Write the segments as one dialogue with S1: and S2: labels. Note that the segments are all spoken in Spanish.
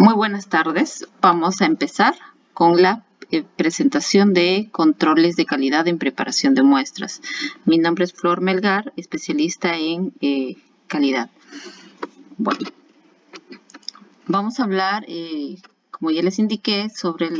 S1: Muy buenas tardes. Vamos a empezar con la presentación de controles de calidad en preparación de muestras. Mi nombre es Flor Melgar, especialista en calidad. Bueno, vamos a hablar, como ya les indiqué, sobre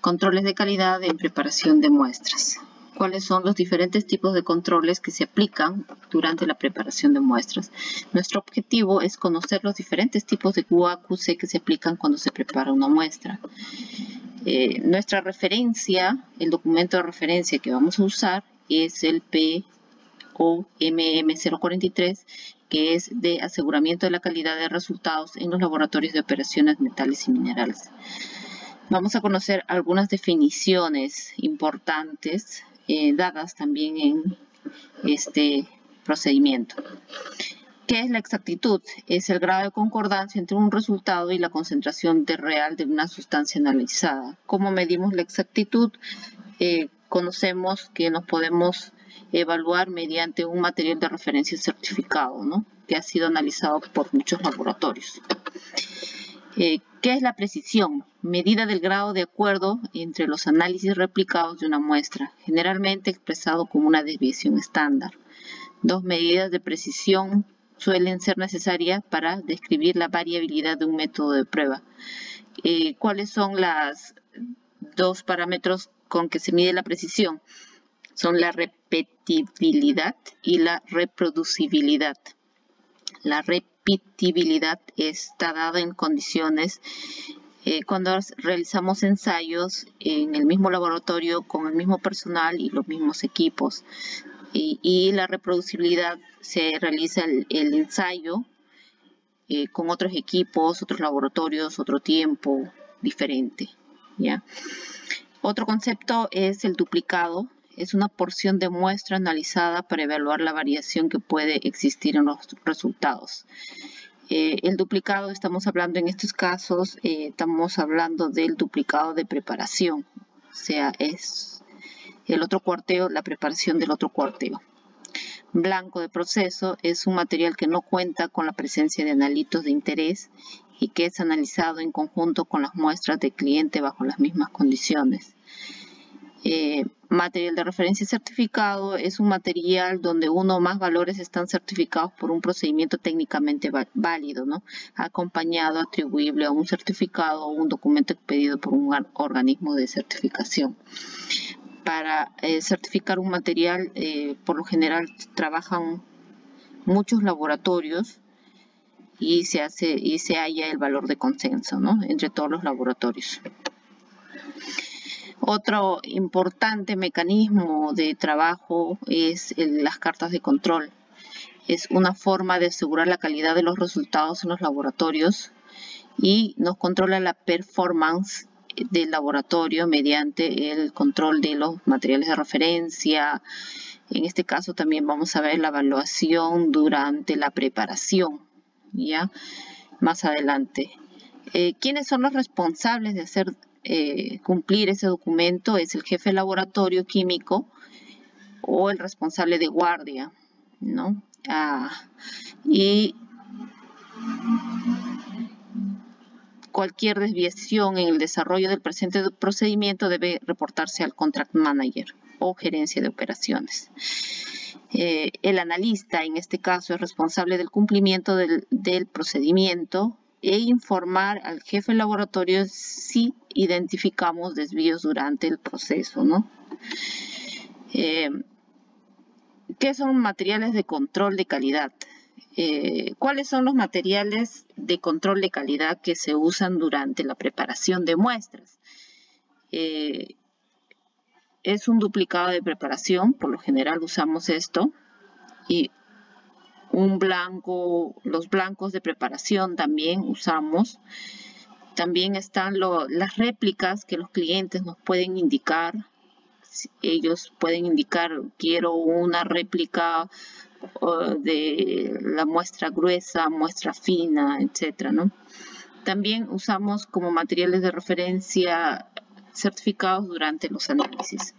S1: controles de calidad en preparación de muestras. ¿Cuáles son los diferentes tipos de controles que se aplican durante la preparación de muestras? Nuestro objetivo es conocer los diferentes tipos de QA/QC que se aplican cuando se prepara una muestra. Nuestra referencia, el documento de referencia que vamos a usar es el POMM043, que es de aseguramiento de la calidad de resultados en los laboratorios de operaciones metales y minerales. Vamos a conocer algunas definiciones importantes dadas también en este procedimiento. ¿Qué es la exactitud? Es el grado de concordancia entre un resultado y la concentración real de una sustancia analizada. ¿Cómo medimos la exactitud? Conocemos que nos podemos evaluar mediante un material de referencia certificado, ¿no? Que ha sido analizado por muchos laboratorios. ¿Qué es la precisión? Medida del grado de acuerdo entre los análisis replicados de una muestra, generalmente expresado como una desviación estándar. Dos medidas de precisión suelen ser necesarias para describir la variabilidad de un método de prueba. ¿Cuáles son los dos parámetros con que se mide la precisión? Son la repetibilidad y la reproducibilidad. La repetibilidad está dada en condiciones cuando realizamos ensayos en el mismo laboratorio con el mismo personal y los mismos equipos. Y la reproducibilidad se realiza el ensayo con otros equipos, otros laboratorios, otro tiempo diferente, ¿ya? Otro concepto es el duplicado. Es una porción de muestra analizada para evaluar la variación que puede existir en los resultados. El duplicado, estamos hablando en estos casos, estamos hablando del duplicado de preparación. O sea, es el otro cuarteo, la preparación del otro cuarteo. Blanco de proceso es un material que no cuenta con la presencia de analitos de interés y que es analizado en conjunto con las muestras del cliente bajo las mismas condiciones. Material de referencia certificado es un material donde uno o más valores están certificados por un procedimiento técnicamente válido, ¿no? Acompañado, atribuible a un certificado o un documento expedido por un organismo de certificación. Para certificar un material, por lo general trabajan muchos laboratorios y se halla el valor de consenso, ¿no? Entre todos los laboratorios. Otro importante mecanismo de trabajo es las cartas de control. Es una forma de asegurar la calidad de los resultados en los laboratorios y nos controla la performance del laboratorio mediante el control de los materiales de referencia. En este caso también vamos a ver la evaluación durante la preparación, ¿ya? Más adelante. ¿Quiénes son los responsables de hacer cumplir ese documento? Es el jefe de laboratorio químico o el responsable de guardia, ¿no? Y cualquier desviación en el desarrollo del presente procedimiento debe reportarse al contract manager o gerencia de operaciones. El analista, en este caso, es responsable del cumplimiento del procedimiento e informar al jefe del laboratorio si identificamos desvíos durante el proceso, ¿no? ¿Qué son materiales de control de calidad? ¿Cuáles son los materiales de control de calidad que se usan durante la preparación de muestras? Es un duplicado de preparación, por lo general usamos esto, y los blancos de preparación también usamos. También están las réplicas que los clientes nos pueden indicar. Ellos pueden indicar, quiero una réplica de la muestra gruesa, muestra fina, etcétera, ¿no? También usamos como materiales de referencia certificados durante los análisis.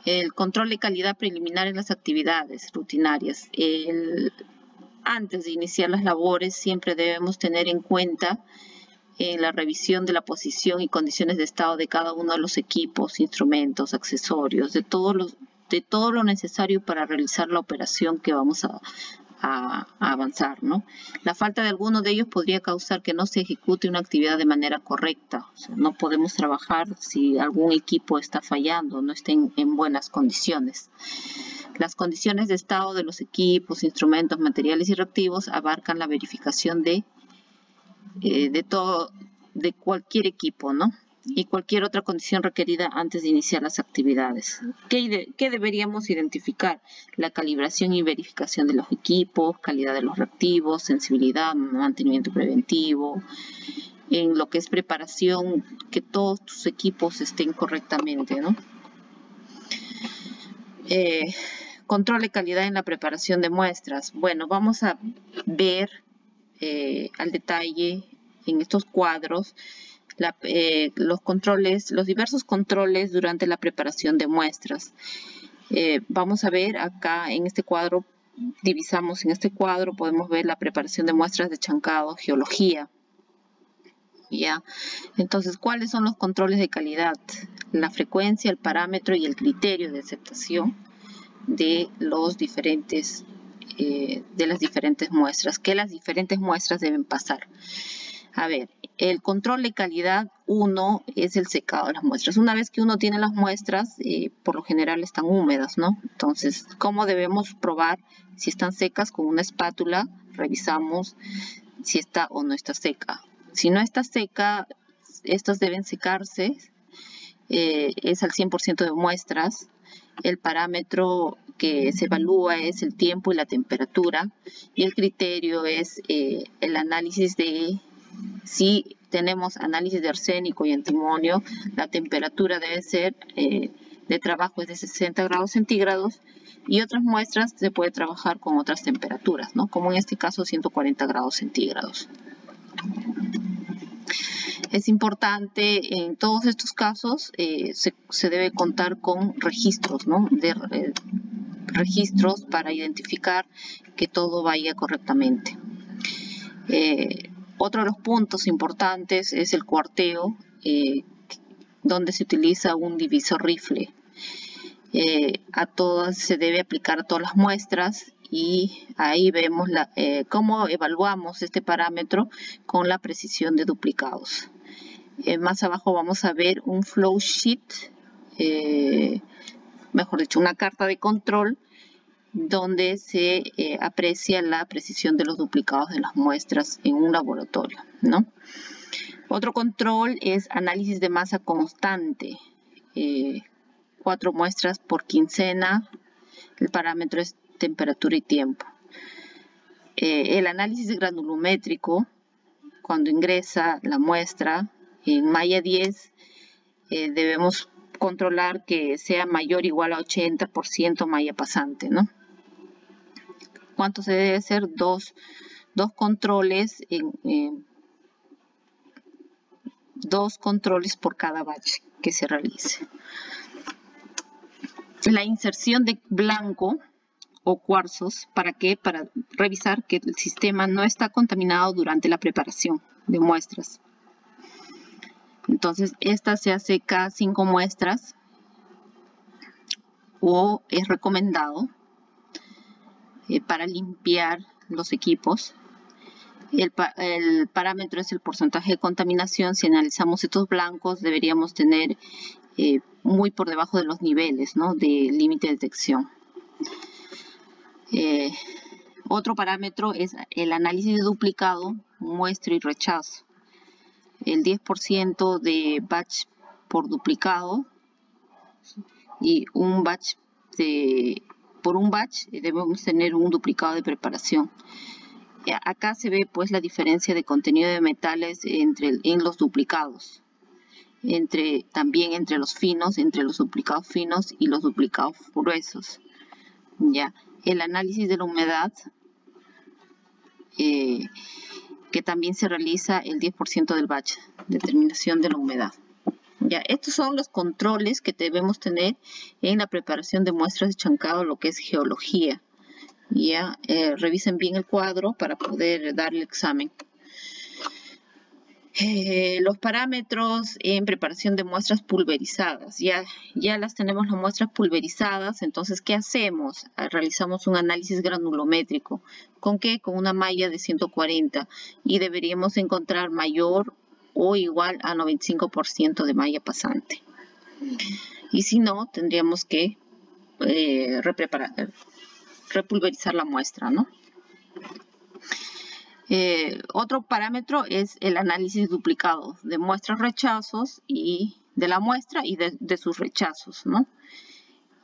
S1: El control de calidad preliminar en las actividades rutinarias. antes de iniciar las labores siempre debemos tener en cuenta en la revisión de la posición y condiciones de estado de cada uno de los equipos, instrumentos, accesorios, de todo lo necesario para realizar la operación que vamos a avanzar, ¿no? La falta de alguno de ellos podría causar que no se ejecute una actividad de manera correcta. O sea, no podemos trabajar si algún equipo está fallando, no está en buenas condiciones. Las condiciones de estado de los equipos, instrumentos, materiales y reactivos abarcan la verificación de cualquier equipo, ¿no? Y cualquier otra condición requerida antes de iniciar las actividades. ¿Qué deberíamos identificar? La calibración y verificación de los equipos, calidad de los reactivos, sensibilidad, mantenimiento preventivo, en lo que es preparación, que todos tus equipos estén correctamente, ¿no? Control de calidad en la preparación de muestras. Bueno, vamos a ver al detalle en estos cuadros los diversos controles durante la preparación de muestras. Vamos a ver acá en este cuadro, divisamos en este cuadro, podemos ver la preparación de muestras de chancado, geología. ¿Ya? Entonces, ¿cuáles son los controles de calidad? La frecuencia, el parámetro y el criterio de aceptación de las diferentes muestras, que las diferentes muestras deben pasar. A ver, el control de calidad 1 es el secado de las muestras. Una vez que uno tiene las muestras, por lo general están húmedas, ¿no? Entonces, ¿cómo debemos probar si están secas? Con una espátula revisamos si está o no está seca. Si no está seca, estas deben secarse, es al 100% de muestras. El parámetro que se evalúa es el tiempo y la temperatura, y el criterio es el análisis de, si tenemos análisis de arsénico y antimonio, la temperatura debe ser de trabajo es de 60 grados centígrados, y otras muestras se puede trabajar con otras temperaturas, ¿no? Como en este caso 140 grados centígrados. Es importante en todos estos casos se debe contar con registros, ¿no? Registros para identificar que todo vaya correctamente. Otro de los puntos importantes es el cuarteo, donde se utiliza un divisor rifle. Se debe aplicar a todas las muestras, y ahí vemos cómo evaluamos este parámetro con la precisión de duplicados. Más abajo vamos a ver un flow sheet, mejor dicho, una carta de control donde se aprecia la precisión de los duplicados de las muestras en un laboratorio, ¿no? Otro control es análisis de masa constante, 4 muestras por quincena, el parámetro es temperatura y tiempo. El análisis granulométrico, cuando ingresa la muestra en malla 10, debemos controlar que sea mayor o igual a 80% malla pasante, ¿no? ¿Cuánto se debe hacer? Dos controles dos controles por cada batch que se realice. La inserción de blanco o cuarzos, ¿para qué? Para revisar que el sistema no está contaminado durante la preparación de muestras. Entonces, esta se hace cada 5 muestras o es recomendado para limpiar los equipos. El parámetro es el porcentaje de contaminación. Si analizamos estos blancos, deberíamos tener muy por debajo de los niveles, ¿no?, de límite de detección. Otro parámetro es el análisis de duplicado, muestra y rechazo. El 10% de batch por duplicado, y por un batch debemos tener un duplicado de preparación. Acá se ve pues la diferencia de contenido de metales en los duplicados, también entre los finos, entre los duplicados finos y los duplicados gruesos. Ya, el análisis de la humedad, que también se realiza el 10% del batch, determinación de la humedad. Ya, estos son los controles que debemos tener en la preparación de muestras de chancado, lo que es geología. Ya, revisen bien el cuadro para poder dar el examen. Los parámetros en preparación de muestras pulverizadas. Ya las tenemos las muestras pulverizadas, entonces, ¿qué hacemos? Realizamos un análisis granulométrico. ¿Con qué? Con una malla de 140 y deberíamos encontrar mayor o igual a 95% de malla pasante. Y si no, tendríamos que repulverizar la muestra, ¿no? Otro parámetro es el análisis duplicado de muestras rechazos y de la muestra y de sus rechazos, ¿no?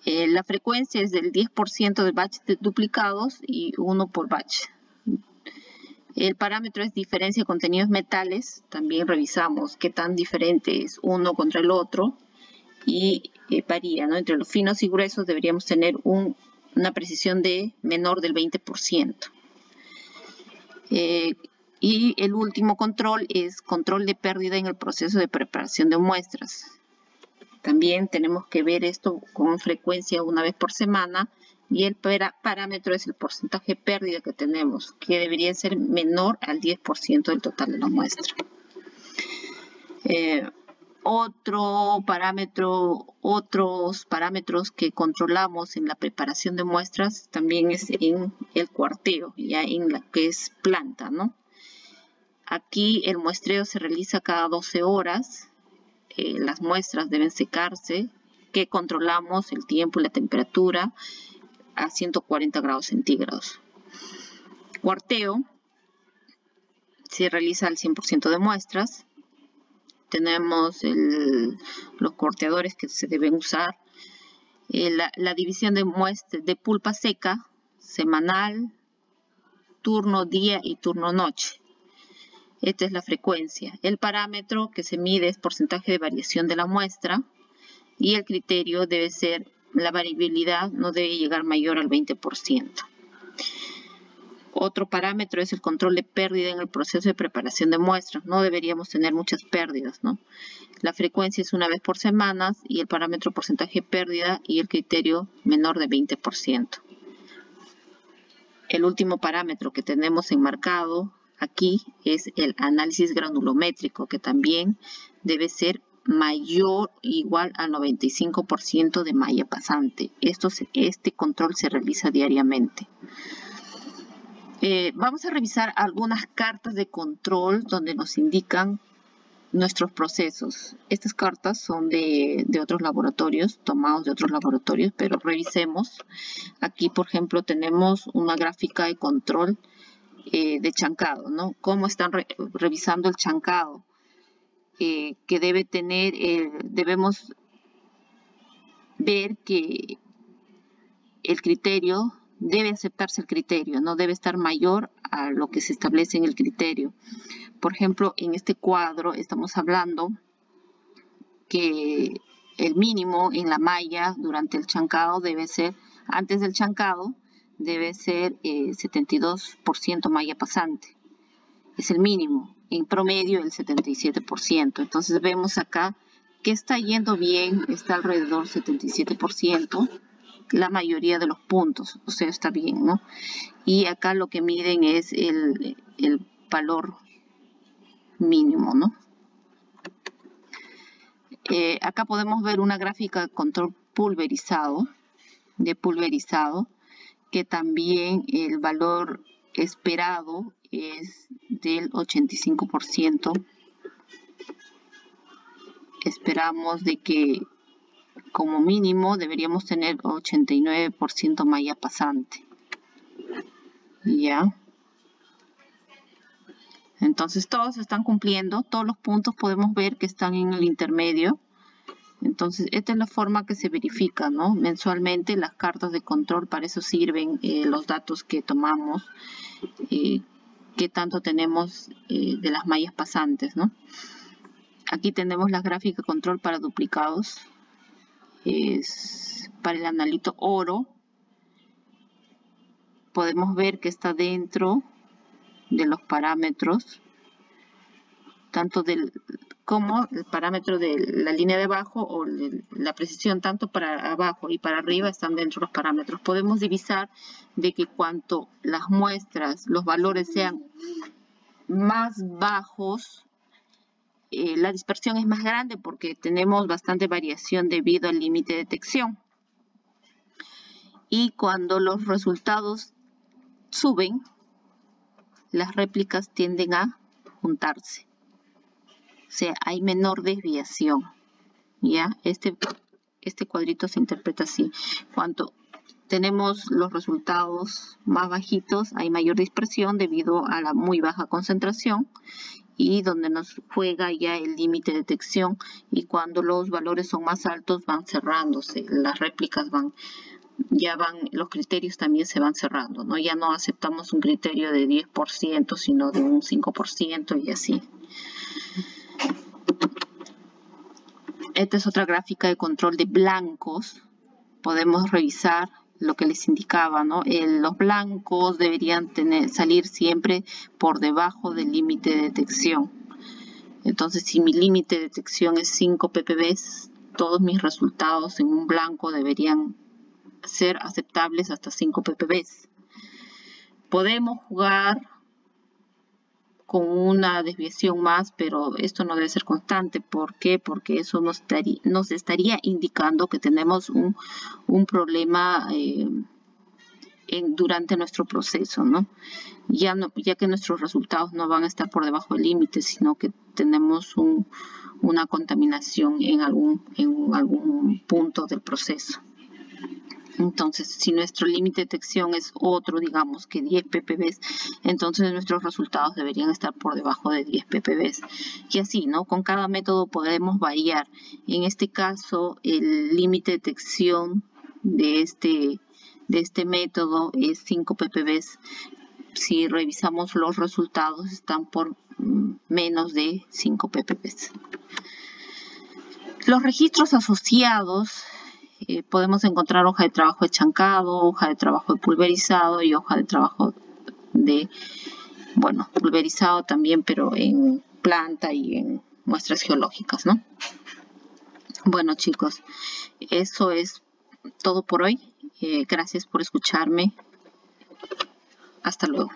S1: La frecuencia es del 10% de batch de duplicados y 1 por batch. El parámetro es diferencia de contenidos metales. También revisamos qué tan diferente es uno contra el otro y varía, ¿no? Entre los finos y gruesos deberíamos tener una precisión de menor del 20%. Y el último control es control de pérdida en el proceso de preparación de muestras. También tenemos que ver esto con frecuencia una vez por semana y el parámetro es el porcentaje de pérdida que tenemos, que debería ser menor al 10% del total de la muestra. Otros parámetros que controlamos en la preparación de muestras también es en el cuarteo, ya en la que es planta, ¿no? Aquí el muestreo se realiza cada 12 horas, las muestras deben secarse, que controlamos el tiempo y la temperatura a 140 grados centígrados. Cuarteo se realiza al 100% de muestras. Tenemos los cuarteadores que se deben usar. La división de pulpa seca, semanal, turno día y turno noche. Esta es la frecuencia. El parámetro que se mide es porcentaje de variación de la muestra y el criterio debe ser, la variabilidad no debe llegar mayor al 20%. Otro parámetro es el control de pérdida en el proceso de preparación de muestras. No deberíamos tener muchas pérdidas, ¿no? La frecuencia es una vez por semana y el parámetro porcentaje de pérdida y el criterio menor de 20%. El último parámetro que tenemos enmarcado aquí es el análisis granulométrico, que también debe ser mayor o igual al 95% de malla pasante. Este control se realiza diariamente. Vamos a revisar algunas cartas de control donde nos indican nuestros procesos. Estas cartas son de otros laboratorios, tomados de otros laboratorios, pero revisemos. Aquí, por ejemplo, tenemos una gráfica de control de chancado, ¿no? Cómo están revisando el chancado, que debe tener, debemos ver que el criterio, debe aceptarse el criterio, no debe estar mayor a lo que se establece en el criterio. Por ejemplo, en este cuadro estamos hablando que el mínimo en la malla durante el chancado debe ser, antes del chancado, debe ser 72% malla pasante. Es el mínimo. En promedio el 77%. Entonces vemos acá que está yendo bien, está alrededor del 77%. La mayoría de los puntos, o sea, está bien, ¿no? Y acá lo que miden es el valor mínimo, ¿no? Acá podemos ver una gráfica de control pulverizado, que también el valor esperado es del 85%. Esperamos de que como mínimo deberíamos tener 89% malla pasante. Ya. Entonces todos están cumpliendo, todos los puntos podemos ver que están en el intermedio. Entonces esta es la forma que se verifica, ¿no? Mensualmente las cartas de control, para eso sirven los datos que tomamos, qué tanto tenemos de las mallas pasantes, ¿no? Aquí tenemos la gráfica de control para duplicados. Es para el analito oro. Podemos ver que está dentro de los parámetros, tanto del como el parámetro de la línea de abajo o la precisión tanto para abajo y para arriba están dentro de los parámetros. Podemos divisar de que cuanto las muestras, los valores sean más bajos, la dispersión es más grande porque tenemos bastante variación debido al límite de detección. Y cuando los resultados suben, las réplicas tienden a juntarse. O sea, hay menor desviación. ¿Ya? Este cuadrito se interpreta así. Cuando tenemos los resultados más bajitos, hay mayor dispersión debido a la muy baja concentración y donde nos juega ya el límite de detección, y cuando los valores son más altos van cerrándose, las réplicas los criterios también se van cerrando, ¿no? Ya no aceptamos un criterio de 10%, sino de un 5% y así. Esta es otra gráfica de control de blancos. Podemos revisar lo que les indicaba, ¿no? Los blancos deberían salir siempre por debajo del límite de detección. Entonces, si mi límite de detección es 5 ppb, todos mis resultados en un blanco deberían ser aceptables hasta 5 ppb. Podemos jugar con una desviación más, pero esto no debe ser constante. ¿Por qué? Porque eso nos estaría indicando que tenemos un problema durante nuestro proceso, ¿no? Ya que nuestros resultados no van a estar por debajo del límite, sino que tenemos una contaminación en algún punto del proceso. Entonces, si nuestro límite de detección es otro, digamos que 10 ppb, entonces nuestros resultados deberían estar por debajo de 10 ppb. Y así, ¿no? Con cada método podemos variar. En este caso, el límite de detección de este método es 5 ppb. Si revisamos los resultados, están por menos de 5 ppb. Los registros asociados, podemos encontrar hoja de trabajo de chancado, hoja de trabajo de pulverizado y hoja de trabajo de, pulverizado también, pero en planta y en muestras geológicas, ¿no? Bueno, chicos, eso es todo por hoy. Gracias por escucharme. Hasta luego.